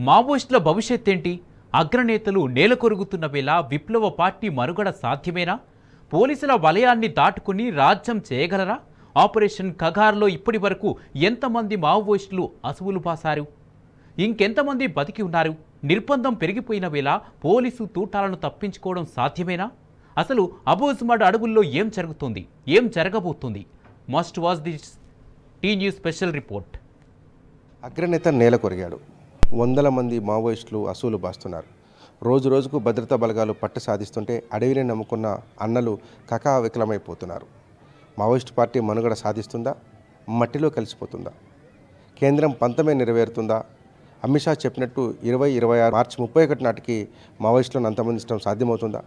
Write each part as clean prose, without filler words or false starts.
మావోయిస్టుల భవిష్యత్తేంటి? అగ్రనేతలు నేలకొరుగుతున్న వేళ విప్లవ పార్టీ మనుగడ సాధ్యమేనా? పోలీసుల వలయాన్ని దాటుకుని రాజ్యం చేయగలరా? ఆపరేషన్ కగార్లో ఇప్పటి వరకు ఎంతమంది మావోయిస్టులు అసువులు బాసారు? ఇంకెంతమంది బతికి ఉన్నారు? నిర్బంధం పెరిగిపోయిన వేళ పోలీసు తూటాలను తప్పించుకోవడం సాధ్యమేనా? అసలు అబోజ్మడ్ అడవుల్లో ఏం జరుగుతుంది? ఏం జరగబోతుంది? Must watch this T news special report. అగ్రనేత నేల కొరిగాడు. వందల మంది మావోయిస్టులు అసూలు బాస్తున్నారు. రోజు రోజుకు భద్రతా బలగాలు పట్టు సాధిస్తుంటే అడవిని నమ్ముకున్న అన్నలు కకావికలమైపోతున్నారు. మావోయిస్టు పార్టీ మనుగడ సాధిస్తుందా? మట్టిలో కలిసిపోతుందా? కేంద్రం పంతమే నెరవేరుతుందా? అమిత్ షా చెప్పినట్టు 2026 మార్చి 31 నాటికి మావోయిస్టులను అంతమొందించడం సాధ్యమవుతుందా?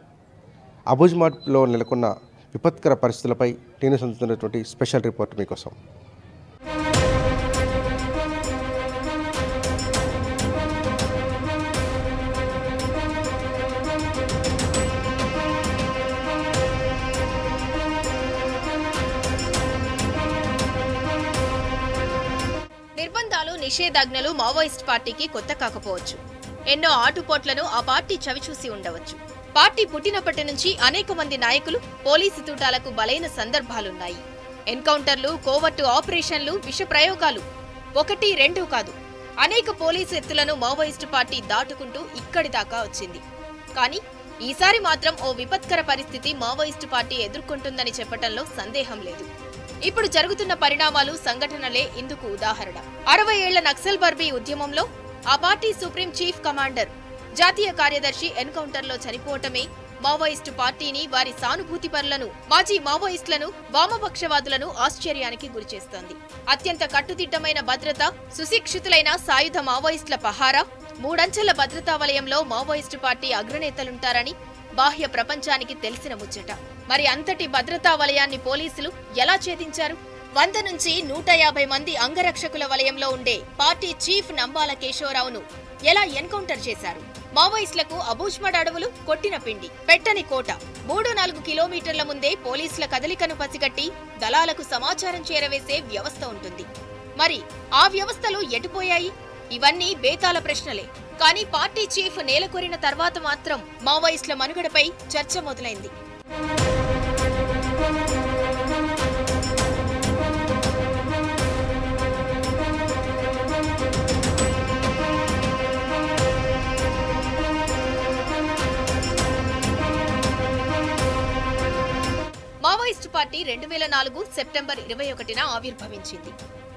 అబోజ్మడ్లో నెలకొన్న విపత్కర పరిస్థితులపై టీన్యూస్ అందుతున్నటువంటి స్పెషల్ రిపోర్ట్ మీకోసం. నిర్బంధాలు, నిషేధాజ్ఞలు మావోయిస్ట్ పార్టీకి కొత్త కాకపోవచ్చు. ఎన్నో ఆటుపోట్లను ఆ పార్టీ చవిచూసి ఉండవచ్చు. పార్టీ పుట్టినప్పటి నుంచి అనేక మంది నాయకులు పోలీసు తూటాలకు బలైన సందర్భాలున్నాయి. ఎన్కౌంటర్లు, కోవర్టు ఆపరేషన్లు, విష ప్రయోగాలు 1, 2 కాదు, అనేక పోలీసు ఎత్తులను మావోయిస్టు పార్టీ దాటుకుంటూ ఇక్కడి దాకా వచ్చింది. కానీ ఈసారి మాత్రం ఓ విపత్కర పరిస్థితి మావోయిస్టు పార్టీ ఎదుర్కొంటుందని చెప్పటంలో సందేహం లేదు. ఇప్పుడు జరుగుతున్న పరిణామాలు, సంఘటనలే ఇందుకు ఉదాహరణ. 60 ఏళ్ల నక్సల్ బర్బీ ఉద్యమంలో ఆ పార్టీ సుప్రీం చీఫ్ కమాండర్, జాతీయ కార్యదర్శి ఎన్కౌంటర్లో చనిపోవటమే మావోయిస్టు పార్టీని, వారి సానుభూతిపరులను, మాజీ మావోయిస్టులను, వామపక్షవాదులను ఆశ్చర్యానికి గురిచేస్తోంది. అత్యంత కట్టుదిట్టమైన భద్రత, సుశిక్షితులైన సాయుధ మావోయిస్టుల పహారా, 3 అంచెల భద్రతా వలయంలో మావోయిస్టు పార్టీ అగ్రనేతలుంటారని బాహ్య ప్రపంచానికి తెలిసిన ముచ్చట. మరి అంతటి భద్రతా వలయాన్ని పోలీసులు ఎలా ఛేదించారు? 100 నుంచి 150 మంది అంగరక్షకుల వలయంలో ఉండే పార్టీ చీఫ్ నంబాల కేశవరావును ఎలా ఎన్కౌంటర్ చేశారు? మావోయిస్టులకు అబోజ్మడ్ అడవులు కొట్టిన పిండి, పెట్టని కోట. 3-4 కిలోమీటర్ల ముందే పోలీసుల కదలికను పసిగట్టి దళాలకు సమాచారం చేరవేసే వ్యవస్థ ఉంటుంది. మరి ఆ వ్యవస్థలు ఎటుపోయాయి? ఇవన్నీ బేతాల ప్రశ్నలే. కానీ పార్టీ చీఫ్ నేలకొరిన తర్వాత మాత్రం మావోయిస్టుల మనుగడపై చర్చ మొదలైంది. మావోయిస్టు పార్టీ 2004 సెప్టెంబర్ 21న ఆవిర్భవించింది.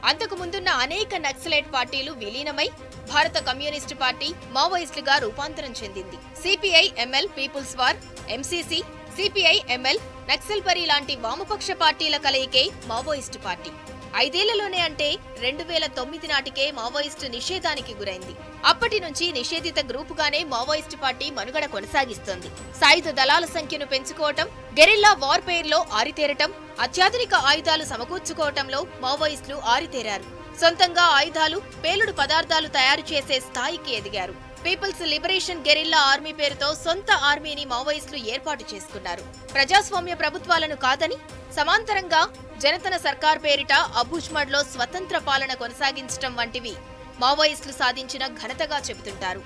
అంతకు ముందున్న అనేక నక్సలైట్ పార్టీలు విలీనమై భారత కమ్యూనిస్టు పార్టీ మావోయిస్టులుగా రూపాంతరం చెందింది. CPI ML, People's War, MCC, CPI ML, Naxalbari లాంటి వామపక్ష పార్టీల కలయికే మావోయిస్టు పార్టీ. 5 ఏళ్లలోనే, అంటే 2009 నాటికే మావోయిస్టు నిషేధానికి గురైంది. అప్పటి నుంచి నిషేధిత గ్రూపుగానే మావోయిస్టు పార్టీ మనుగడ కొనసాగిస్తోంది. సాయుధ దళాల సంఖ్యను పెంచుకోవటం, గెరిల్లా వార్ఫేర్లో ఆరితేరటం, అత్యాధునిక ఆయుధాలు సమకూర్చుకోవటంలో మావోయిస్టులు ఆరితేరారు. సొంతంగా ఆయుధాలు, పేలుడు పదార్థాలు తయారు చేసే స్థాయికి ఎదిగారు. పీపుల్స్ లిబరేషన్ గెరిల్లా ఆర్మీ పేరుతో సొంత ఆర్మీని మావోయిస్టులు ఏర్పాటు చేసుకున్నారు. ప్రజాస్వామ్య ప్రభుత్వాలను కాదని సమాంతరంగా జనతన సర్కార్ పేరిట అబోజ్మడ్లో స్వతంత్ర పాలన కొనసాగించడం వంటివి మావోయిస్టులు సాధించిన ఘనతగా చెబుతుంటారు.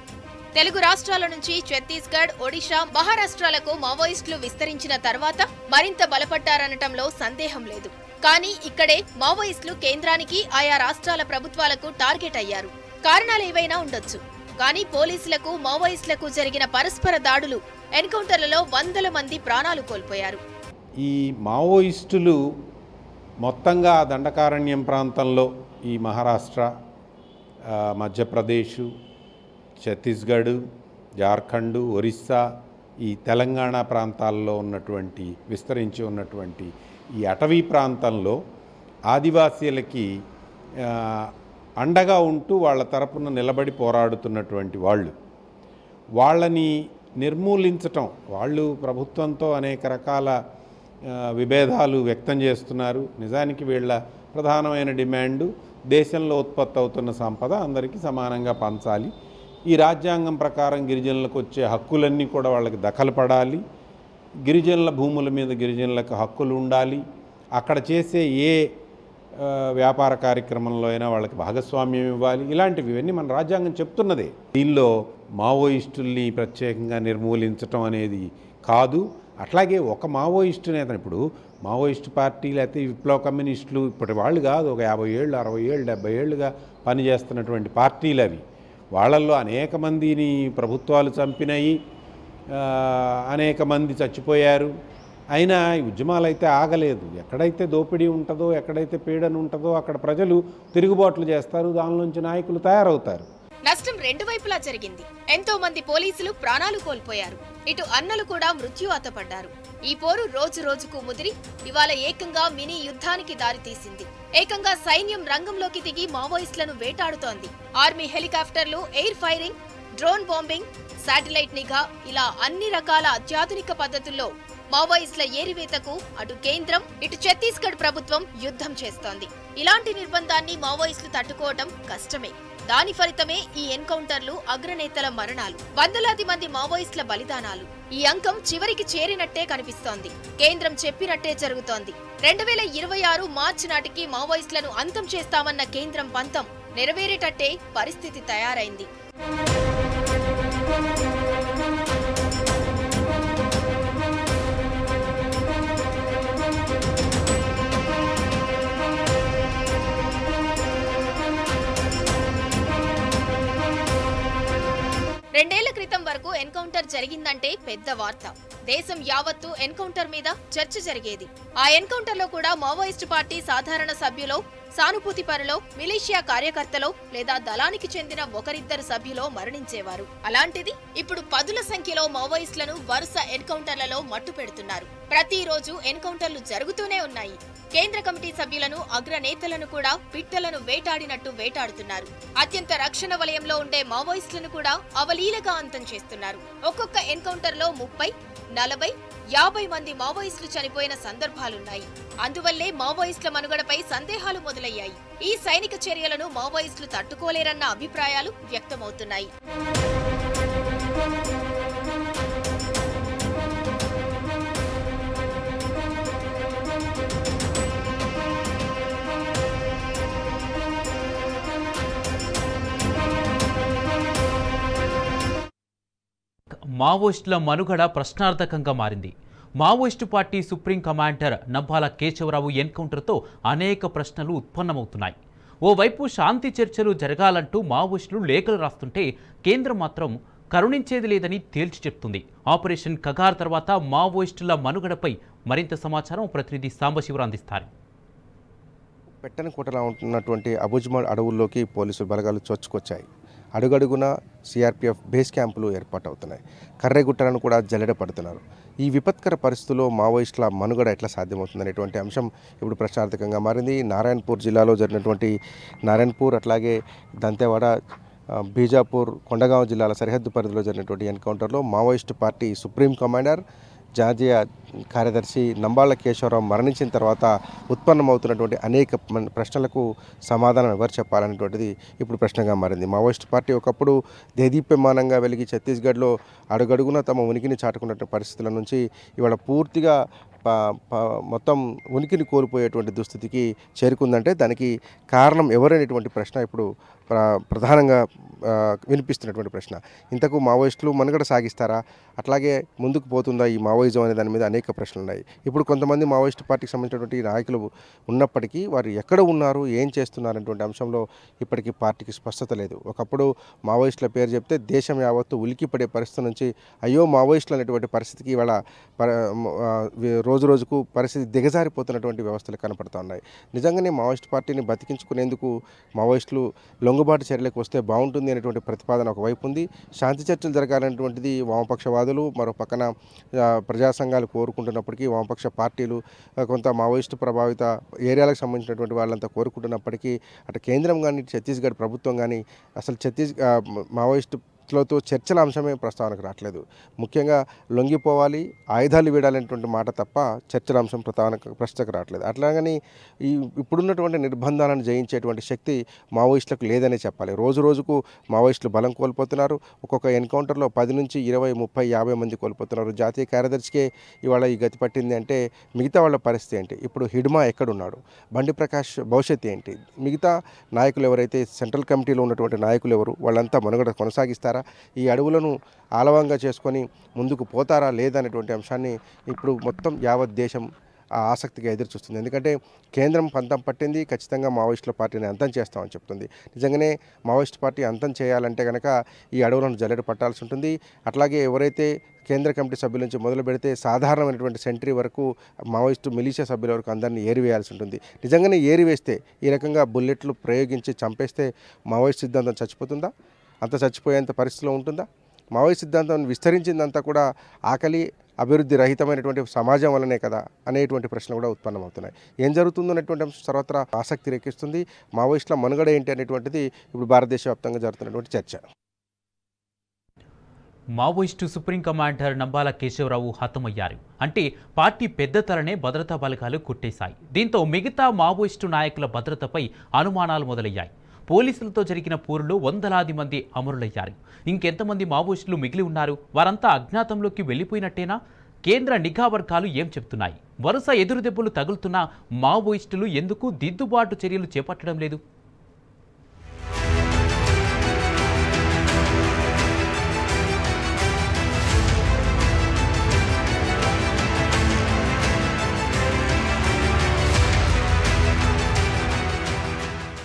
తెలుగు రాష్ట్రాల నుంచి ఛత్తీస్గఢ్, ఒడిషా, మహారాష్ట్రాలకు మావోయిస్టులు విస్తరించిన తర్వాత మరింత బలపడ్డారనటంలో సందేహం లేదు. కానీ ఇక్కడే మావోయిస్టులు కేంద్రానికి, ఆయా రాష్ట్రాల ప్రభుత్వాలకు టార్గెట్ అయ్యారు. కారణాలేవైనా ఉండొచ్చు. కానీ పోలీసులకు, మావోయిస్టులకు జరిగిన పరస్పర దాడులు, ఎన్కౌంటర్లలో వందల మంది ప్రాణాలు కోల్పోయారు. ఈ మావోయిస్టులు మొత్తంగా దండకారణ్యం ప్రాంతంలో, ఈ మహారాష్ట్ర, మధ్యప్రదేశ్, ఛత్తీస్గఢ్, జార్ఖండ్, ఒరిస్సా, ఈ తెలంగాణ ప్రాంతాల్లో ఉన్నటువంటి, విస్తరించి ఉన్నటువంటి ఈ అటవీ ప్రాంతంలో ఆదివాసీలకి అండగా ఉంటూ వాళ్ళ తరపున నిలబడి పోరాడుతున్నటువంటి వాళ్ళని నిర్మూలించటం, వాళ్ళు ప్రభుత్వంతో అనేక రకాల విభేదాలు వ్యక్తం చేస్తున్నారు. నిజానికి వీళ్ళ ప్రధానమైన డిమాండు దేశంలో ఉత్పత్తి అవుతున్న సంపద అందరికీ సమానంగా పంచాలి, ఈ రాజ్యాంగం ప్రకారం గిరిజనులకు వచ్చే హక్కులన్నీ కూడా వాళ్ళకి దఖలు పడాలి, గిరిజనుల భూముల మీద గిరిజనులకు హక్కులు ఉండాలి, అక్కడ చేసే ఏ వ్యాపార కార్యక్రమంలో అయినా వాళ్ళకి భాగస్వామ్యం ఇవ్వాలి. ఇలాంటివి ఇవన్నీ మన రాజ్యాంగం చెప్తున్నదే. దీనిలో మావోయిస్టుల్ని ప్రత్యేకంగా నిర్మూలించటం అనేది కాదు. అట్లాగే ఒక మావోయిస్టు నేత, ఇప్పుడు మావోయిస్టు పార్టీ లేకపోతే విప్లవ కమ్యూనిస్టులు ఇప్పటి వాళ్ళు కాదు, ఒక 50 ఏళ్ళు 60 ఏళ్ళు 70 ఏళ్ళుగా పనిచేస్తున్నటువంటి పార్టీలు అవి. వాళ్ళల్లో అనేక మందిని ప్రభుత్వాలు చంపినాయి, అనేక మంది చచ్చిపోయారు. అయినా ఈ ఉద్యమాలు అయితే ఆగలేదు. ఎక్కడైతే దోపిడీ ఉంటుందో, ఎక్కడైతే పీడన ఉంటుందో అక్కడ ప్రజలు తిరుగుబాట్లు చేస్తారు, దానిలోంచి నాయకులు తయారవుతారు. నష్టం రెండు వైపులా జరిగింది. ఎంతో మంది పోలీసులు ప్రాణాలు కోల్పోయారు. ఇటు అన్నలు కూడా మృత్యువాత పడ్డారు. ఈ పోరు రోజు రోజుకు ముదిరి ఇవాళ ఏకంగా మినీ యుద్ధానికి దారితీసింది. ఏకంగా సైన్యం రంగంలోకి దిగి మావోయిస్టులను వేటాడుతోంది. ఆర్మీ హెలికాప్టర్లు, air firing, drone bombing, satellite నిఘా, ఇలా అన్ని రకాల అత్యాధునిక పద్ధతుల్లో మావోయిస్టుల ఏరివేతకు అటు కేంద్రం, ఇటు ఛత్తీస్గఢ్ ప్రభుత్వం యుద్ధం చేస్తోంది. ఇలాంటి నిర్బంధాన్ని మావోయిస్టులు తట్టుకోవటం కష్టమే. దాని ఫలితమే ఈ ఎన్కౌంటర్లు, అగ్రనేతల మరణాలు, వందలాది మంది మావోయిస్టుల బలిదానాలు. ఈ అంకం చివరికి చేరినట్టే కనిపిస్తోంది. కేంద్రం చెప్పినట్టే జరుగుతోంది. 2026 మార్చి నాటికి మావోయిస్టులను అంతం చేస్తామన్న కేంద్రం పంతం నెరవేరేటట్టే పరిస్థితి తయారైంది. రెండేళ్ల క్రితం వరకు ఎన్కౌంటర్ జరిగిందంటే పెద్ద వార్త. దేశం యావత్తు ఎన్కౌంటర్ మీద చర్చ జరిగేది. ఆ ఎన్కౌంటర్ లో కూడా మావోయిస్టు పార్టీ సాధారణ సభ్యులో, సానుభూతి పరులో, మిలిషియా కార్యకర్తలో లేదా దళానికి చెందిన ఒకరిద్దరు సభ్యులో మరణించేవారు. అలాంటిది ఇప్పుడు పదుల సంఖ్యలో మావోయిస్టులను వరుస ఎన్కౌంటర్లలో మట్టు పెడుతున్నారు. ప్రతిరోజు ఎన్కౌంటర్లు జరుగుతూనే ఉన్నాయి. కేంద్ర కమిటీ సభ్యులను, అగ్రనేతలను కూడా పిట్టలను వేటాడినట్టు వేటాడుతున్నారు. అత్యంత రక్షణ వలయంలో ఉండే మావోయిస్టులను కూడా అవలీలగా అంతం చేస్తున్నారు. ఒక్కొక్క ఎన్కౌంటర్ లో 30, 40, 50 మంది మావోయిస్టులు చనిపోయిన సందర్భాలున్నాయి. అందువల్లే మావోయిస్టుల మనుగడపై సందేహాలు మొదలయ్యాయి. ఈ సైనిక చర్యలను మావోయిస్టులు తట్టుకోలేరన్న అభిప్రాయాలు వ్యక్తమవుతున్నాయి. మావోయిస్టుల మనుగడ ప్రశ్నార్థకంగా మారింది. Maoist party supreme commander Nabbala Keshavarao ఎన్కౌంటర్తో అనేక ప్రశ్నలు ఉత్పన్నమవుతున్నాయి. ఓవైపు శాంతి చర్చలు జరగాలంటూ మావోయిస్టులు లేఖలు రాస్తుంటే కేంద్రం మాత్రం కరుణించేది లేదని తేల్చి చెప్తుంది. ఆపరేషన్ కగార్ తర్వాత మావోయిస్టుల మనుగడపై మరింత సమాచారం ప్రతినిధి సాంబశివరావు అందిస్తారు. పెట్టనకోటలో ఉంటున్నటువంటి అబుజ్మడ్ అడవుల్లోకి పోలీసు బలగాలు చొచ్చుకొచ్చాయి. అడుగడుగున సిఆర్పిఎఫ్ బేస్ క్యాంపులు ఏర్పాటవుతున్నాయి. కర్రెగుట్టలను కూడా జల్లెడ పడుతున్నారు. ఈ విపత్కర పరిస్థితుల్లో మావోయిస్టుల మనుగడ ఎట్లా సాధ్యమవుతుందనేటువంటి అంశం ఇప్పుడు ప్రశ్నార్థకంగా మారింది. నారాయణపూర్ జిల్లాలో జరిగినటువంటి నారాయణపూర్, అట్లాగే దంతెవాడ, బీజాపూర్, కొండగాం జిల్లాల సరిహద్దు పరిధిలో జరిగినటువంటి ఎన్కౌంటర్లో మావోయిస్టు పార్టీ సుప్రీం కమాండర్, జాతీయ కార్యదర్శి నంబాళ్ల కేశవరావు మరణించిన తర్వాత ఉత్పన్నమవుతున్నటువంటి అనేక ప్రశ్నలకు సమాధానం ఎవరు చెప్పాలనేటువంటిది ఇప్పుడు ప్రశ్నగా మారింది. మావోయిస్టు పార్టీ ఒకప్పుడు దేదీప్యమానంగా వెలిగి ఛత్తీస్గఢ్లో అడుగడుగున తమ ఉనికిని చాటుకున్నటువంటి పరిస్థితుల నుంచి ఇవాళ పూర్తిగా మొత్తం ఉనికిని కోల్పోయేటువంటి దుస్థితికి చేరుకుందంటే దానికి కారణం ఎవరనేటువంటి ప్రశ్న ఇప్పుడు ప్రధానంగా వినిపిస్తున్నటువంటి ప్రశ్న. ఇంతకు మావోయిస్టులు మనుగడ సాగిస్తారా, అట్లాగే ముందుకు పోతుందా ఈ మావోయిజం అనే దాని మీద అనేక ప్రశ్నలు ఉన్నాయి. ఇప్పుడు కొంతమంది మావోయిస్టు పార్టీకి సంబంధించినటువంటి నాయకులు ఉన్నప్పటికీ వారు ఎక్కడ ఉన్నారు, ఏం చేస్తున్నారనేటువంటి అంశంలో ఇప్పటికీ పార్టీకి స్పష్టత లేదు. ఒకప్పుడు మావోయిస్టుల పేరు చెప్తే దేశం యావత్తు ఉలికిపడే పరిస్థితి నుంచి అయ్యో మావోయిస్టులు అనేటువంటి పరిస్థితికి ఇవాళ రోజు రోజుకు పరిస్థితి దిగజారిపోతున్నటువంటి వ్యవస్థలు కనపడుతూ ఉన్నాయి. నిజంగానే మావోయిస్టు పార్టీని బతికించుకునేందుకు మావోయిస్టులు లొంగుబాటు చర్యలకు వస్తే బాగుంటుంది అనేటువంటి ప్రతిపాదన ఒకవైపు ఉంది. శాంతి చర్చలు జరగాలనేటువంటిది వామపక్షవాదులు, మరో పక్కన ప్రజా సంఘాలు కోరుకుంటున్నప్పటికీ వామపక్ష పార్టీలు, కొంత మావోయిస్టు ప్రభావిత ఏరియాలకు సంబంధించినటువంటి వాళ్ళంతా కోరుకుంటున్నప్పటికీ అటు కేంద్రం కానీ ఛత్తీస్గఢ్ ప్రభుత్వం కానీ అసలు మావోయిస్టు చర్చల అంశమే ప్రస్తావనకు రావట్లేదు. ముఖ్యంగా లొంగిపోవాలి, ఆయుధాలు వీడాలనేటువంటి మాట తప్ప చర్చల అంశం ప్రశ్నకు రావట్లేదు. అట్లాగని ఇప్పుడున్నటువంటి నిర్బంధాలను జయించేటువంటి శక్తి మావోయిస్టులకు లేదనే చెప్పాలి. రోజు రోజుకు మావోయిస్టులు బలం కోల్పోతున్నారు. ఒక్కొక్క ఎన్కౌంటర్లో 10 నుంచి 20, 30, 50 మంది కోల్పోతున్నారు. జాతీయ కార్యదర్శికే ఇవాళ ఈ గతి పట్టింది అంటే మిగతా వాళ్ళ పరిస్థితి ఏంటి? ఇప్పుడు హిడ్మా ఎక్కడున్నాడు? బండి ప్రకాష్ భవిష్యత్తు ఏంటి? మిగతా నాయకులు ఎవరైతే సెంట్రల్ కమిటీలో ఉన్నటువంటి నాయకులు ఎవరు? వాళ్ళంతా మనుగడ కొనసాగిస్తారా? ఈ అడవులను ఆలవంగా చేసుకొని ముందుకు పోతారా లేదనేటువంటి అంశాన్ని ఇప్పుడు మొత్తం యావత్ దేశం ఆసక్తిగా ఎదురు చూస్తుంది. ఎందుకంటే కేంద్రం పంతం పట్టింది, ఖచ్చితంగా మావోయిస్టుల పార్టీని అంతం చేస్తామని చెప్తుంది. నిజంగానే మావోయిస్ట్ పార్టీ అంతం చేయాలంటే కనుక ఈ అడవులను జల్లెడ పట్టాల్సి ఉంటుంది. అట్లాగే ఎవరైతే కేంద్ర కమిటీ సభ్యుల నుంచి మొదలు పెడితే సాధారణమైనటువంటి సెంట్రీ వరకు మావోయిస్టు మిలిషియా సభ్యుల వరకు అందరినీ ఏరివేయాల్సి ఉంటుంది. నిజంగానే ఏరివేస్తే ఈ రకంగా బుల్లెట్లు ప్రయోగించి చంపేస్తే మావోయిస్ట్ సిద్ధాంతం చచ్చిపోతుందా? అంత చచ్చిపోయేంత పరిస్థితిలో ఉంటుందా? మావోయిస్ట్ సిద్ధాంతం విస్తరించిందంతా కూడా ఆకలి, అభివృద్ధి రహితమైనటువంటి సమాజం వల్లనే కదా అనేటువంటి ప్రశ్నలు కూడా ఉత్పన్నమవుతున్నాయి. ఏం జరుగుతుందో అనేటువంటి అంశం సర్వత్రా ఆసక్తి రేకిస్తుంది. మావోయిస్టుల మనుగడ ఏంటి అనేటువంటిది ఇప్పుడు భారతదేశ వ్యాప్తంగా జరుగుతున్నటువంటి చర్చ. Maoist supreme commander Nambala Keshavarao హతమయ్యారు. అంటే పార్టీ పెద్ద తలనే భద్రతా బలగాలు కొట్టేశాయి. దీంతో మిగతా మావోయిస్టు నాయకుల భద్రతపై అనుమానాలు మొదలయ్యాయి. పోలీసులతో జరిగిన పోరులో వందలాది మంది అమరులయ్యారు. ఇంకెంతమంది మావోయిస్టులు మిగిలి ఉన్నారు? వారంతా అజ్ఞాతంలోకి వెళ్ళిపోయినట్టేనా? కేంద్ర నిఘా వర్గాలు ఏం చెప్తున్నాయి? వరుస ఎదురుదెబ్బలు తగులుతున్న మావోయిస్టులు ఎందుకు దిద్దుబాటు చర్యలు చేపట్టడం లేదు?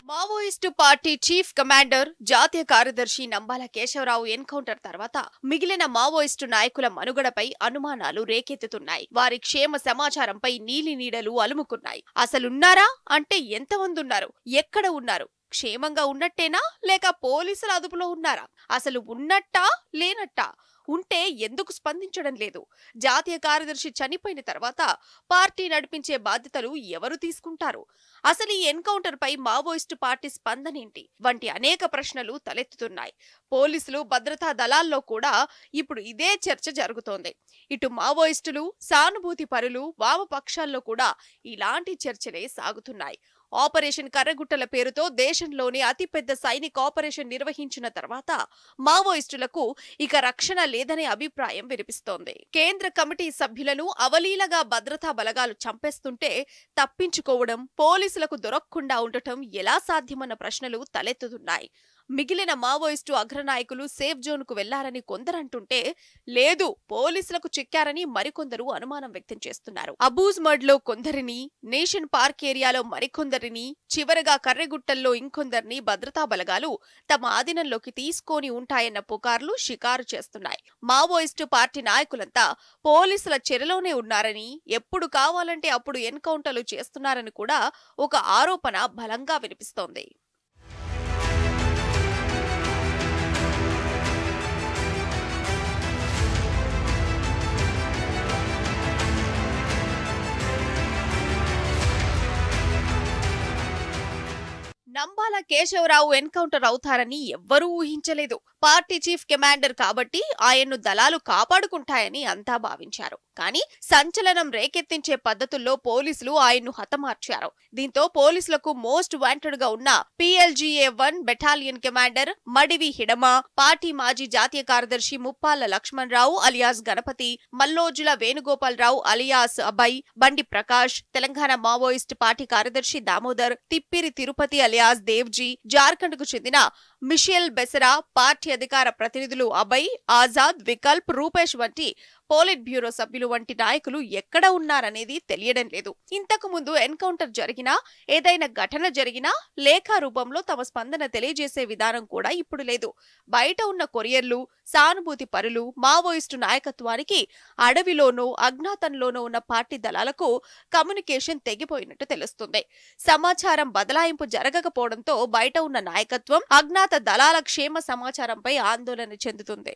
మావోయిస్టు పార్టీ చీఫ్ కమాండర్ జాతీయ కార్యదర్శి నంబాల కేశవరావు ఎన్కౌంటర్ తర్వాత మిగిలిన మావోయిస్టు నాయకుల మనుగడపై అనుమానాలు రేకెత్తుతున్నాయి. వారి క్షేమ సమాచారంపై నీలి నీడలు అలుముకున్నాయి. అసలున్నారా అంటే ఎంతమంది ఉన్నారు? ఎక్కడ ఉన్నారు? క్షేమంగా ఉన్నట్టేనా లేక పోలీసుల అదుపులో ఉన్నారా? అసలు ఉన్నట్టా లేనట్టా? ఉంటే ఎందుకు స్పందించడం లేదు? జాతీయ కార్యదర్శి చనిపోయిన తర్వాత పార్టీ నడిపించే బాధ్యతలు ఎవరు తీసుకుంటారు? అసలు ఈ ఎన్కౌంటర్ పై మావోయిస్టు పార్టీ స్పందనేంటి? వంటి అనేక ప్రశ్నలు తలెత్తుతున్నాయి. పోలీసులు, భద్రతా దళాల్లో కూడా ఇప్పుడు ఇదే చర్చ జరుగుతోంది. ఇటు మావోయిస్టులు, సానుభూతి పరులు, వామపక్షాల్లో కూడా ఇలాంటి చర్చలే సాగుతున్నాయి. ఆపరేషన్ కర్రగుట్టల పేరుతో దేశంలోని అతిపెద్ద సైనిక ఆపరేషన్ నిర్వహించిన తర్వాత మావోయిస్టులకు ఇక రక్షణ లేదనే అభిప్రాయం వినిపిస్తోంది. కేంద్ర కమిటీ సభ్యులను అవలీలగా భద్రతా బలగాలు చంపేస్తుంటే తప్పించుకోవడం, పోలీసులకు దొరకకుండా ఉండటం ఎలా సాధ్యమన్న ప్రశ్నలు తలెత్తుతున్నాయి. మిగిలిన మావోయిస్టు అగ్రనాయకులు సేఫ్ జోన్ కు వెళ్లారని కొందరంటుంటే, లేదు పోలీసులకు చిక్కారని మరికొందరు అనుమానం వ్యక్తం చేస్తున్నారు. అబూజ్ మడ్ లో కొందరిని, నేషన్ పార్క్ ఏరియాలో మరికొందరిని, చివరగా కర్రెగుట్టల్లో ఇంకొందరిని భద్రతా బలగాలు తమ ఆధీనంలోకి తీసుకొని ఉంటాయన్న పుకార్లు షికారు చేస్తున్నాయి. మావోయిస్టు పార్టీ నాయకులంతా పోలీసుల చెరలోనే ఉన్నారని, ఎప్పుడు కావాలంటే అప్పుడు ఎన్కౌంటర్లు చేస్తున్నారని కూడా ఒక ఆరోపణ బలంగా వినిపిస్తోంది. నంబాల కేశవరావు ఎన్కౌంటర్ అవుతారని ఎవ్వరూ ఊహించలేదు. పార్టీ చీఫ్ కమాండర్ కాబట్టి ఆయన్ను దళాలు కాపాడుకుంటాయని అంతా భావించారు. కానీ సంచలనం రేకెత్తించే పద్ధతుల్లో పోలీసులు ఆయన్ను హతమార్చారు. దీంతో పోలీసులకు మోస్ట్ వాంటెడ్ గా ఉన్న PLGA-1 battalion commander Madvi Hidma, party మాజీ జాతీయ కార్యదర్శి Muppalla Lakshman Rao alias Ganapathy, Mallojula Venugopal Rao alias Abhay, Bandi Prakash, Telangana Maoist party కార్యదర్శి దామోదర్, తిప్పిరి తిరుపతి అలియాస్ దేవ్జీ, జార్ఖండ్ కు చెందిన మిషేల్ బెసరా, పార్టీ అధికార ప్రతినిధులు అభయ్, ఆజాద్, వికల్ప్, రూపేష్ వంటి పోలిట్ బ్యూరో సభ్యులు వంటి నాయకులు ఎక్కడ ఉన్నారనేది తెలియడం లేదు. ఇంతకు ముందు ఎన్కౌంటర్ జరిగినా, ఏదైనా ఘటన జరిగినా లేఖా రూపంలో తమ స్పందన తెలియజేసే విధానం కూడా ఇప్పుడు లేదు. బయట ఉన్న కొరియర్లు, సానుభూతి పరులు, మావోయిస్టు నాయకత్వానికి అడవిలోనో అజ్ఞాతంలోనో ఉన్న పార్టీ దళాలకు కమ్యూనికేషన్ తెగిపోయినట్టు తెలుస్తుంది. సమాచారం బదలాయింపు జరగకపోవడంతో బయట ఉన్న నాయకత్వం అజ్ఞాత దళాల క్షేమ సమాచారంపై ఆందోళన చెందుతుంది.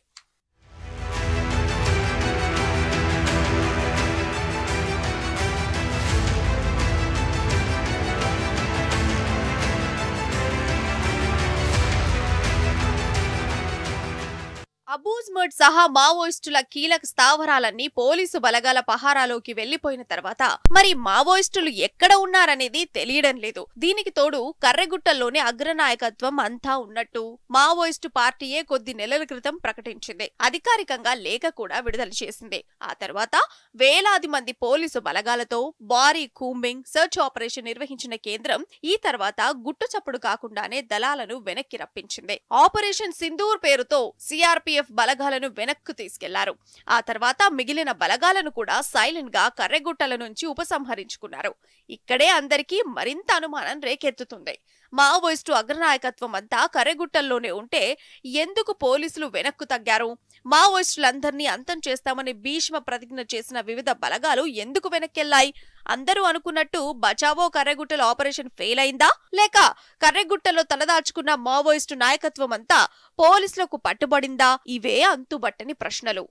అబూజ్మడ్ సహా మావోయిస్టుల కీలక స్థావరాలన్నీ పోలీసు బలగాల పహారాలోకి వెళ్లిపోయిన తర్వాత మరి మావోయిస్టులు ఎక్కడ ఉన్నారనేది తెలియడం లేదు. దీనికి తోడు కర్రెగుట్టల్లోనే అగ్రనాయకత్వం అంతా ఉన్నట్టు మావోయిస్టు పార్టీయే కొద్ది నెలల క్రితం ప్రకటించింది. అధికారికంగా లేఖ కూడా విడుదల చేసింది. ఆ తర్వాత వేలాది మంది పోలీసు బలగాలతో భారీ కూంబింగ్ సర్చ్ ఆపరేషన్ నిర్వహించిన కేంద్రం ఈ తర్వాత గుట్టుచప్పుడు కాకుండానే దళాలను వెనక్కి రప్పించింది. ఆపరేషన్ సింధూర్ పేరుతో సిఆర్పిఎఫ్ బలగాలను వెనక్కు తీసుకెళ్లారు. ఆ తర్వాత మిగిలిన బలగాలను కూడా సైలెంట్ గా కర్రెగుట్టల నుంచి ఉపసంహరించుకున్నారు. ఇక్కడే అందరికీ మరింత అనుమానం రేకెత్తుతుంది. మావోయిస్టు అగ్రనాయకత్వం అంతా కర్రెగుట్టల్లోనే ఉంటే ఎందుకు పోలీసులు వెనక్కు తగ్గారు? మావోయిస్టులందరినీ అంతం చేస్తామని భీష్మ ప్రతిజ్ఞ చేసిన వివిధ బలగాలు ఎందుకు వెనక్కెళ్లాయి? అందరూ అనుకున్నట్టు బచావో కర్రెగుట్టల ఆపరేషన్ ఫెయిల్ అయిందా, లేక కర్రెగుట్టలో తలదాచుకున్న మావోయిస్టు నాయకత్వం అంతా పోలీసులకు పట్టుబడిందా? ఇవే అంతుబట్టని ప్రశ్నలు.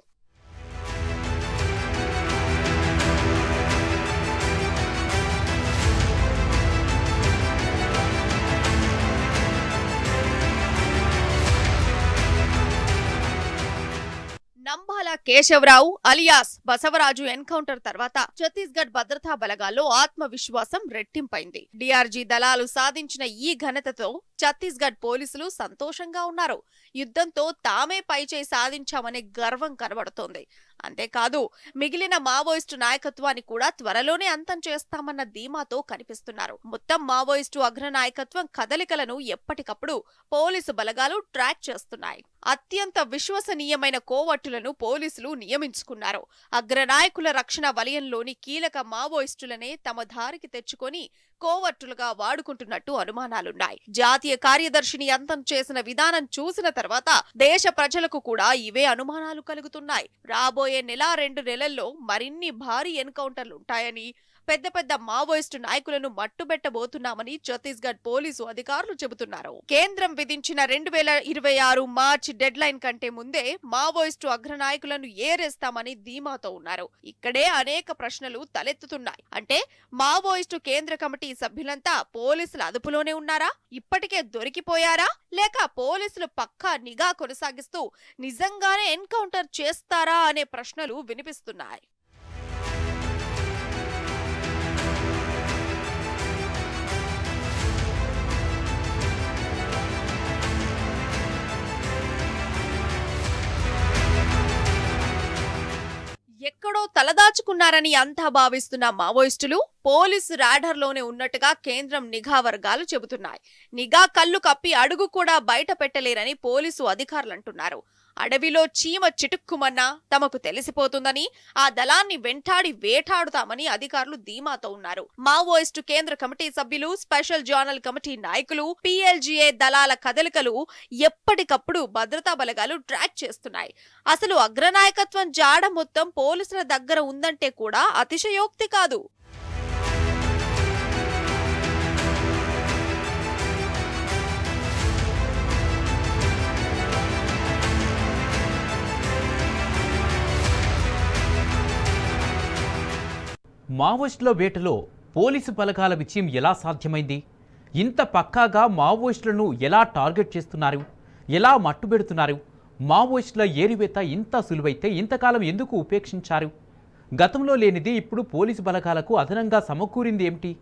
నంబాల కేశవరావు అలియాస్ బసవరాజు ఎన్కౌంటర్ తర్వాత ఛత్తీస్గఢ్ భద్రతా బలగాల్లో ఆత్మవిశ్వాసం రెట్టింపైంది. డిఆర్జీ దళాలు సాధించిన ఈ ఘనతతో ఛత్తీస్గఢ్ పోలీసులు సంతోషంగా ఉన్నారు. యుద్ధంతో తామే పైచేయి సాధించామనే గర్వం కనబడుతోంది. అంతేకాదు మిగిలిన మావోయిస్టు నాయకత్వాన్ని కూడా త్వరలోనే అంతం చేస్తామన్న ధీమాతో కనిపిస్తున్నారు. మొత్తం మావోయిస్టు అగ్రనాయకత్వం కదలికలను ఎప్పటికప్పుడు పోలీసు బలగాలు ట్రాక్ చేస్తున్నాయి. అత్యంత విశ్వసనీయమైన కోవట్టులను పోలీసులు నియమించుకున్నారు. అగ్రనాయకుల రక్షణ వలయంలోని కీలక మావోయిస్టులనే తమ దారికి తెచ్చుకొని కోవట్టులుగా వాడుకుంటున్నట్టు అనుమానాలున్నాయి. జాతీయ కార్యదర్శిని అంతం చేసిన విధానం చూసిన తర్వాత దేశ ప్రజలకు కూడా ఇవే అనుమానాలు కలుగుతున్నాయి. రాబోయే నెల 2 నెలల్లో మరిన్ని భారీ ఎన్కౌంటర్లుంటాయని, పెద్ద పెద్ద మావోయిస్టు నాయకులను మట్టుబెట్టబోతున్నామని ఛత్తీస్గఢ్ పోలీసు అధికారులు చెబుతున్నారు. కేంద్రం విధించిన 2026 మార్చి డెడ్ లైన్ కంటే ముందే మావోయిస్టు అగ్రనాయకులను ఏరేస్తామని ధీమాతో ఉన్నారు. ఇక్కడే అనేక ప్రశ్నలు తలెత్తుతున్నాయి. అంటే మావోయిస్టు కేంద్ర కమిటీ సభ్యులంతా పోలీసుల అదుపులోనే ఉన్నారా? ఇప్పటికే దొరికిపోయారా? లేక పోలీసులు పక్కా నిఘా కొనసాగిస్తూ నిజంగానే ఎన్కౌంటర్ చేస్తారా అనే ప్రశ్నలు వినిపిస్తున్నాయి. ఎక్కడో తలదాచుకున్నారని అంతా భావిస్తున్న మావోయిస్టులు పోలీసు రాడార్లోనే ఉన్నట్టుగా కేంద్రం నిఘా వర్గాలు చెబుతున్నాయి. నిఘా కళ్ళు కప్పి అడుగు కూడా బయట పెట్టలేరని పోలీసు అధికారులు అంటున్నారు. అడవిలో చీమ చిటుక్కుమన్నా తమకు తెలిసిపోతుందని, ఆ దళాన్ని వెంటాడి వేటాడుతామని అధికారులు ధీమాతో ఉన్నారు. మావోయిస్టు కేంద్ర కమిటీ సభ్యులు, స్పెషల్ జోనల్ కమిటీ నాయకులు, PLGA దళాల కదలికలు ఎప్పటికప్పుడు భద్రతా బలగాలు ట్రాక్ చేస్తున్నాయి. అసలు అగ్రనాయకత్వం జాడ మొత్తం పోలీసుల దగ్గర ఉందంటే కూడా అతిశయోక్తి కాదు. మావోయిస్టుల వేటలో పోలీసు బలగాల విజయం ఎలా సాధ్యమైంది? ఇంత పక్కాగా మావోయిస్టులను ఎలా టార్గెట్ చేస్తున్నారు? ఎలా మట్టుబెడుతున్నారు? మావోయిస్టుల ఏరివేత ఇంత సులువైతే ఇంతకాలం ఎందుకు ఉపేక్షించారు? గతంలో లేనిది ఇప్పుడు పోలీసు బలగాలకు అదనంగా సమకూరింది ఏమిటి?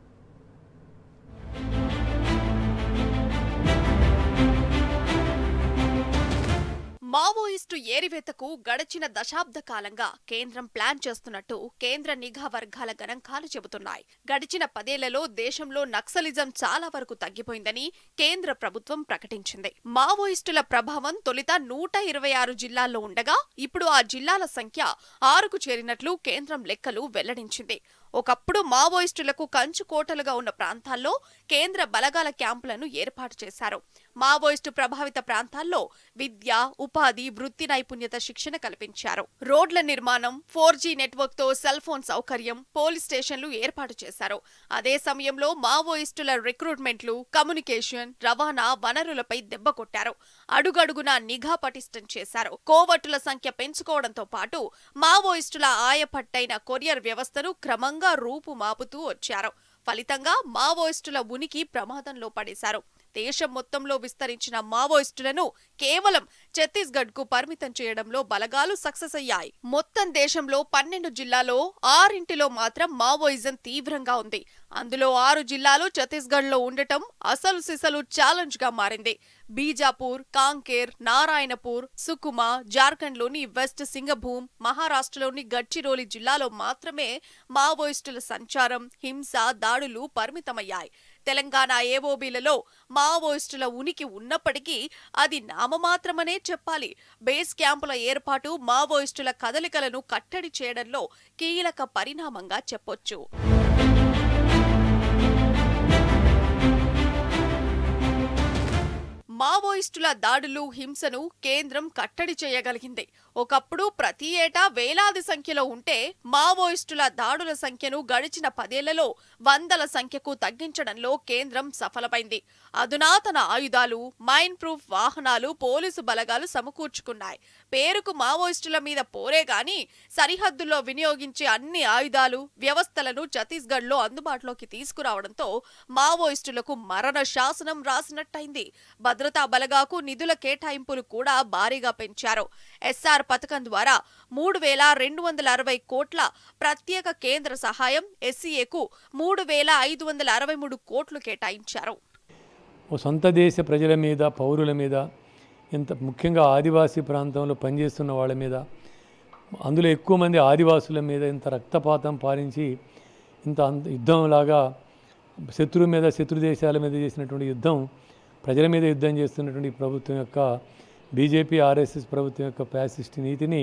మావోయిస్టు ఏరివేతకు గడిచిన దశాబ్ద కాలంగా కేంద్రం ప్లాన్ చేస్తున్నట్టు కేంద్ర నిఘా వర్గాల గణాంకాలు చెబుతున్నాయి. గడిచిన 10 ఏళ్లలో దేశంలో నక్సలిజం చాలా వరకు తగ్గిపోయిందని కేంద్ర ప్రభుత్వం ప్రకటించింది. మావోయిస్టుల ప్రభావం తొలిత 126 జిల్లాల్లో ఉండగా ఇప్పుడు ఆ జిల్లాల సంఖ్య 6కు చేరినట్లు కేంద్రం లెక్కలు వెల్లడించింది. ఒకప్పుడు మావోయిస్టులకు కంచుకోటలుగా ఉన్న ప్రాంతాల్లో కేంద్ర బలగాల క్యాంపులను ఏర్పాటు చేశారు. మావోయిస్టు ప్రభావిత ప్రాంతాల్లో విద్య, ఉపాధి, వృత్తి నైపుణ్యత శిక్షణ కల్పించారు. రోడ్ల నిర్మాణం, 4G నెట్వర్క్ తో సెల్ ఫోన్ సౌకర్యం, పోలీస్ స్టేషన్లు ఏర్పాటు చేశారు. అదే సమయంలో మావోయిస్టుల రిక్రూట్మెంట్లు, కమ్యూనికేషన్, రవాణా వనరులపై దెబ్బ కొట్టారు. అడుగడుగునా నిఘా పటిష్టం చేశారు. కోవట్టుల సంఖ్య పెంచుకోవడంతో పాటు మావోయిస్టుల ఆయపట్టైన కొరియర్ వ్యవస్థను క్రమంగా రూపుమాపుతూ వచ్చారు. ఫలితంగా మావోయిస్టుల ఉనికి ప్రమాదంలో పడేశారు. దేశం మొత్తంలో విస్తరించిన మావోయిస్టులను కేవలం ఛత్తీస్గఢ్ కు పరిమితం చేయడంలో బలగాలు సక్సెస్ అయ్యాయి. మొత్తం దేశంలో 12 జిల్లాలో 6 మాత్రం మావోయిజం తీవ్రంగా ఉంది. అందులో 6 జిల్లాలు ఛత్తీస్గఢ్ లో ఉండటం అసలు సిసలు ఛాలెంజ్ గా మారింది. బీజాపూర్, కాంకేర్, నారాయణపూర్, సుకుమా, జార్ఖండ్లోని వెస్ట్ సింగభూమ్, మహారాష్ట్రలోని గడ్చిరోలి జిల్లాలో మాత్రమే మావోయిస్టుల సంచారం, హింస, దాడులు పరిమితమయ్యాయి. తెలంగాణ ఏవోబీలలో మావోయిస్టుల ఉనికి ఉన్నప్పటికీ అది నామమాత్రమనే చెప్పాలి. బేస్ క్యాంపుల ఏర్పాటు మావోయిస్టుల కదలికలను కట్టడి చేయడంలో కీలక పరిణామంగా చెప్పొచ్చు. మావోయిస్టుల దాడులు, హింసను కేంద్రం కట్టడి చేయగలిగింది. ఒకప్పుడు ప్రతి ఏటా వేలాది సంఖ్యలో ఉంటే మావోయిస్టుల దాడుల సంఖ్యను గడిచిన 10 ఏళ్లలో 100ల సంఖ్యకు తగ్గించడంలో కేంద్రం సఫలమైంది. అధునాతన ఆయుధాలు, మైన్ ప్రూఫ్ వాహనాలు పోలీసు బలగాలు సమకూర్చుకున్నాయి. పేరుకు మావోయిస్టుల మీద పోరే గాని సరిహద్దుల్లో వినియోగించే అన్ని ఆయుధాలు, వ్యవస్థలను ఛత్తీస్గఢ్లో అందుబాటులోకి తీసుకురావడంతో మావోయిస్టులకు మరణ శాసనం రాసినట్టయింది. భద్రతా బలగాకు నిధుల కేటాయింపులు కూడా భారీగా పెంచారు. ఎస్ఆర్ పథకం ద్వారా 3,260 కోట్ల ప్రత్యేక కేంద్ర సహాయం, ఎస్సీఏకు 3,563 కోట్లు కేటాయించారు. సొంత దేశ ప్రజల మీద, పౌరుల మీద, ఇంత ముఖ్యంగా ఆదివాసీ ప్రాంతంలో పనిచేస్తున్న వాళ్ళ మీద, అందులో ఎక్కువ మంది ఆదివాసుల మీద ఇంత రక్తపాతం పాలించి ఇంత యుద్ధంలాగా శత్రువు మీద, శత్రు దేశాల మీద చేసినటువంటి యుద్ధం, ప్రజల మీద యుద్ధం చేస్తున్నటువంటి ప్రభుత్వం యొక్క బీజేపీ, ఆర్ఎస్ఎస్ ప్రభుత్వం యొక్క ఫ్యాసిస్ట్ నీతిని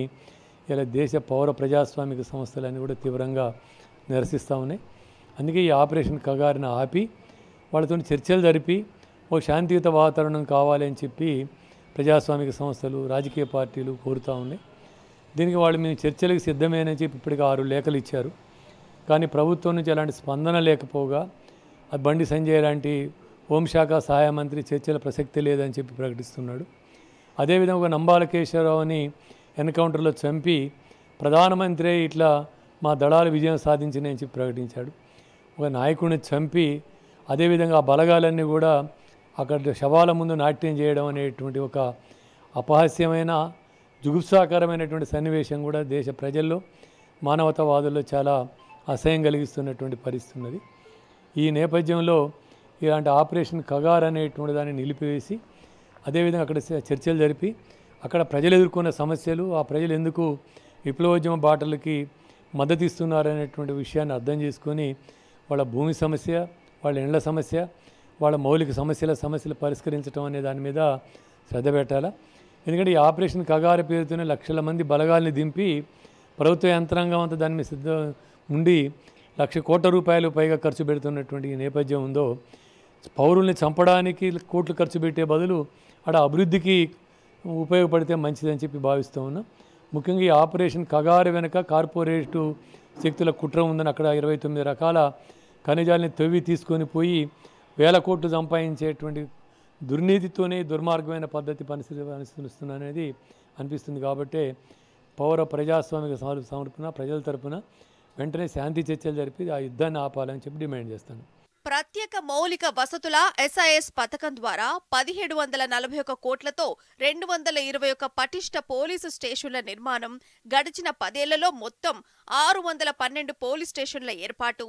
ఇలా దేశ పౌర ప్రజాస్వామిక సంస్థలన్నీ కూడా తీవ్రంగా నిరసిస్తూ ఉన్నాయి. అందుకే ఈ ఆపరేషన్ కగారిని ఆపి వాళ్ళతో చర్చలు జరిపి ఒక శాంతియుత వాతావరణం కావాలి అని చెప్పి ప్రజాస్వామిక సంస్థలు, రాజకీయ పార్టీలు కోరుతూ ఉన్నాయి. దీనికి వాళ్ళు మేము చర్చలకు సిద్ధమేనని చెప్పి ఇప్పటికి 6 లేఖలు ఇచ్చారు. కానీ ప్రభుత్వం నుంచి ఎలాంటి స్పందన లేకపోగా బండి సంజయ్ లాంటి హోంశాఖ సహాయ మంత్రి చర్చల ప్రసక్తి లేదని చెప్పి ప్రకటిస్తున్నాడు. అదేవిధంగా నంబాల కేశవరావుని ఎన్కౌంటర్లో చంపి ప్రధానమంత్రి ఇట్లా మా దళాలు విజయం సాధించినాయని చెప్పి ప్రకటించాడు. ఒక నాయకుడిని చంపి అదేవిధంగా ఆ బలగాలన్నీ కూడా అక్కడ శవాల ముందు నాట్యం చేయడం అనేటువంటి ఒక అపహాస్యమైన, జుగుప్సాకరమైనటువంటి సన్నివేశం కూడా దేశ ప్రజల్లో, మానవతావాదుల్లో చాలా అసహ్యం కలిగిస్తున్నటువంటి పరిస్థితి ఉన్నది. ఈ నేపథ్యంలో ఇలాంటి ఆపరేషన్ కగార్ అనేటువంటి దాన్ని నిలిపివేసి అదేవిధంగా అక్కడ చర్చలు జరిపి అక్కడ ప్రజలు ఎదుర్కొన్న సమస్యలు, ఆ ప్రజలు ఎందుకు విప్లవోద్యమ బాటలకి మద్దతు ఇస్తున్నారనేటువంటి విషయాన్ని అర్థం చేసుకొని వాళ్ళ భూమి సమస్య, వాళ్ళ ఇండ్ల సమస్య, వాళ్ళ మౌలిక సమస్యలు పరిష్కరించడం అనే దాని మీద శ్రద్ధ పెట్టాలి. ఎందుకంటే ఈ ఆపరేషన్ కగారు పేరుతోనే లక్షల మంది బలగాల్ని దింపి ప్రభుత్వ యంత్రాంగం అంతా దాని మీద సిద్ధం ఉండి ₹1,00,000 కోట్ల పైగా ఖర్చు పెడుతున్నటువంటి ఈ నేపథ్యం ఉందో, పౌరుల్ని చంపడానికి కోట్లు ఖర్చు పెట్టే బదులు అక్కడ అభివృద్ధికి ఉపయోగపడితే మంచిదని చెప్పి భావిస్తూ ఉన్నాం. ముఖ్యంగా ఈ ఆపరేషన్ కగారు వెనుక కార్పొరేటు శక్తుల కుట్ర ఉందని అక్కడ 29 రకాల ఖనిజాలని తవ్వి తీసుకొని పోయి 1,000 కోట్లు సంపాదించేటువంటి దుర్నీతితోనే దుర్మార్గమైన పద్ధతి అనుసరిస్తున్నది అనిపిస్తుంది. కాబట్టి పౌర ప్రజాస్వామిక సమర్పణ ప్రజల తరపున వెంటనే శాంతి చర్చలు జరిపి ఆ యుద్ధాన్ని ఆపాలని చెప్పి డిమాండ్ చేస్తాను. ప్రత్యేక మౌలిక వసతుల ఎస్ఐఎస్ పథకం ద్వారా 1,741 కోట్లతో 221 పటిష్ట పోలీసు స్టేషన్ల నిర్మాణం, గడిచిన 10 ఏళ్లలో మొత్తం 612 పోలీస్ స్టేషన్ల ఏర్పాటు,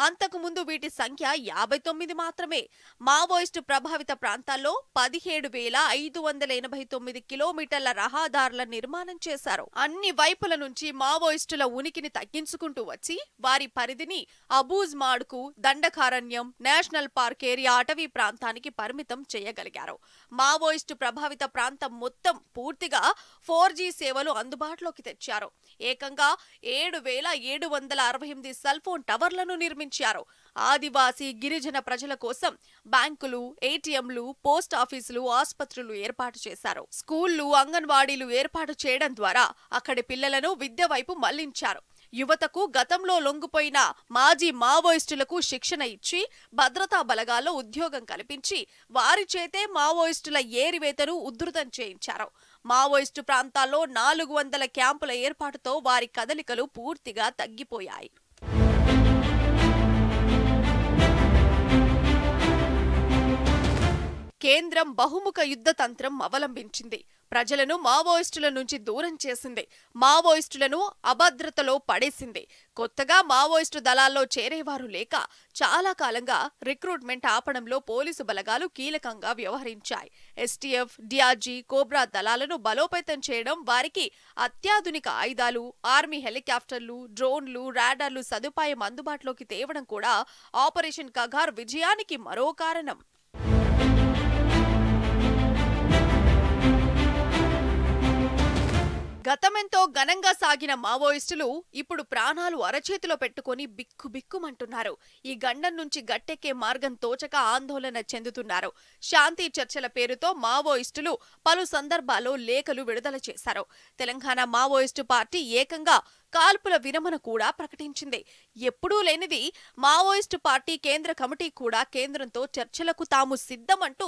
అంతకుముందు వీటి సంఖ్య 59 మాత్రమే. మావోయిస్టు ప్రభావిత ప్రాంతాల్లో 17,589 కిలోమీటర్ల రహదారుల నిర్మాణం చేశారు. అన్ని వైపుల నుంచి మావోయిస్టుల ఉనికిని తగ్గించుకుంటూ వచ్చి వారి పరిధిని అబూజ్ మాడ్కు, దండకారణ్యం, నేషనల్ పార్క్ ఏరియా, అటవీ ప్రాంతానికి పరిమితం చేయగలిగారు. మావోయిస్టు ప్రభావిత ప్రాంతం మొత్తం పూర్తిగా 4G సేవలు అందుబాటులోకి తెచ్చారు. ఏకంగా 7,768 సెల్ ఫోన్ టవర్లను నిర్మించారు. ఆదివాసీ, గిరిజన ప్రజల కోసం బ్యాంకులు, ఏటీఎంలు, పోస్ట్ ఆఫీసులు, ఆసుపత్రులు ఏర్పాటు చేశారు. స్కూళ్లు, అంగన్వాడీలు ఏర్పాటు చేయడం ద్వారా అక్కడి పిల్లలను విద్య వైపు మళ్లించారు. యువతకు గతంలో లొంగిపోయిన మాజీ మావోయిస్టులకు శిక్షణ ఇచ్చి భద్రతా బలగాల్లో ఉద్యోగం కల్పించి వారి చేతే మావోయిస్టుల ఏరివేతను ఉధృతం చేయించారు. మావోయిస్టు ప్రాంతాల్లో 400 క్యాంపుల ఏర్పాటుతో వారి కదలికలు పూర్తిగా తగ్గిపోయాయి. కేంద్రం బహుముఖ యుద్ధ తంత్రం అవలంబించింది. ప్రజలను మావోయిస్టుల నుంచి దూరం చేసింది. మావోయిస్టులను అభద్రతలో పడేసింది. కొత్తగా మావోయిస్టు దళాల్లో చేరేవారు లేక చాలా కాలంగా రిక్రూట్మెంట్ ఆపడంలో పోలీసు బలగాలు కీలకంగా వ్యవహరించాయి. ఎస్టీఎఫ్, డిఆర్జీ, కోబ్రా దళాలను బలోపేతం చేయడం, వారికి అత్యాధునిక ఆయుధాలు, ఆర్మీ హెలికాప్టర్లు, డ్రోన్లు, రాడార్లు సదుపాయం అందుబాటులోకి తేవడం కూడా ఆపరేషన్ కగార్ విజయానికి మరో కారణం. గతమెంతో ఘనంగా సాగిన మావోయిస్టులు ఇప్పుడు ప్రాణాలు అరచేతిలో పెట్టుకుని బిక్కుబిక్కుమంటున్నారు. ఈ గండం నుంచి గట్టెక్కే మార్గం తోచక ఆందోళన చెందుతున్నారు. శాంతి చర్చల పేరుతో మావోయిస్టులు పలు సందర్భాల్లో లేఖలు విడుదల చేశారు. తెలంగాణ మావోయిస్టు పార్టీ ఏకంగా కాల్పుల విరమణ కూడా ప్రకటించింది. ఎప్పుడూ లేనిది మావోయిస్టు పార్టీ కేంద్ర కమిటీ కూడా కేంద్రంతో చర్చలకు తాము సిద్ధమంటూ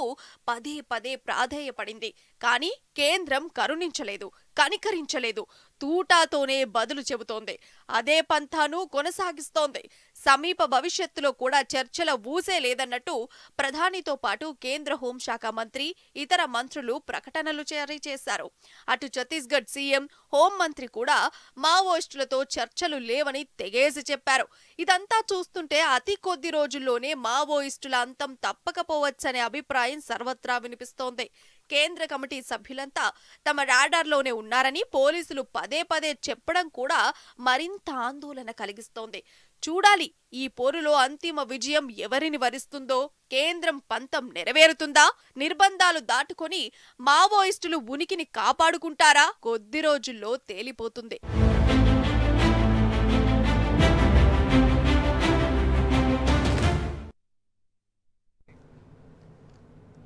పదే పదే ప్రాధేయపడింది. కానీ కేంద్రం కరుణించలేదు, కనికరించలేదు. తూటాతోనే బదులు చెబుతోంది. అదే పంథాను కొనసాగిస్తోంది. సమీప భవిష్యత్తులో కూడా చర్చల ఊసే లేదన్నట్టు ప్రధానితో పాటు కేంద్ర హోంశాఖ మంత్రి, ఇతర మంత్రులు ప్రకటనలు జారీ చేశారు. అటు ఛత్తీస్గఢ్ సీఎం, హోంమంత్రి కూడా మావోయిస్టులతో చర్చలు లేవని తెగేసి చెప్పారు. ఇదంతా చూస్తుంటే అతి కొద్ది రోజుల్లోనే మావోయిస్టుల అంతం తప్పకపోవచ్చనే అభిప్రాయం సర్వత్రా వినిపిస్తోంది. కేంద్ర కమిటీ సభ్యులంతా తమ రాడార్లోనే ఉన్నారని పోలీసులు పదే పదే చెప్పడం కూడా మరింత ఆందోళన కలిగిస్తోంది. చూడాలి, ఈ పోరులో అంతిమ విజయం ఎవరిని వరిస్తుందో. కేంద్రం పంతం నెరవేరుతుందా? నిర్బంధాలు దాటుకొని మావోయిస్టులు ఉనికిని కాపాడుకుంటారా? కొద్ది రోజుల్లో తేలిపోతుంది.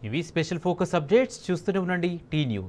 ఇవి స్పెషల్ ఫోకస్ అప్డేట్స్. చూస్తూనే ఉండండి టీ న్యూస్.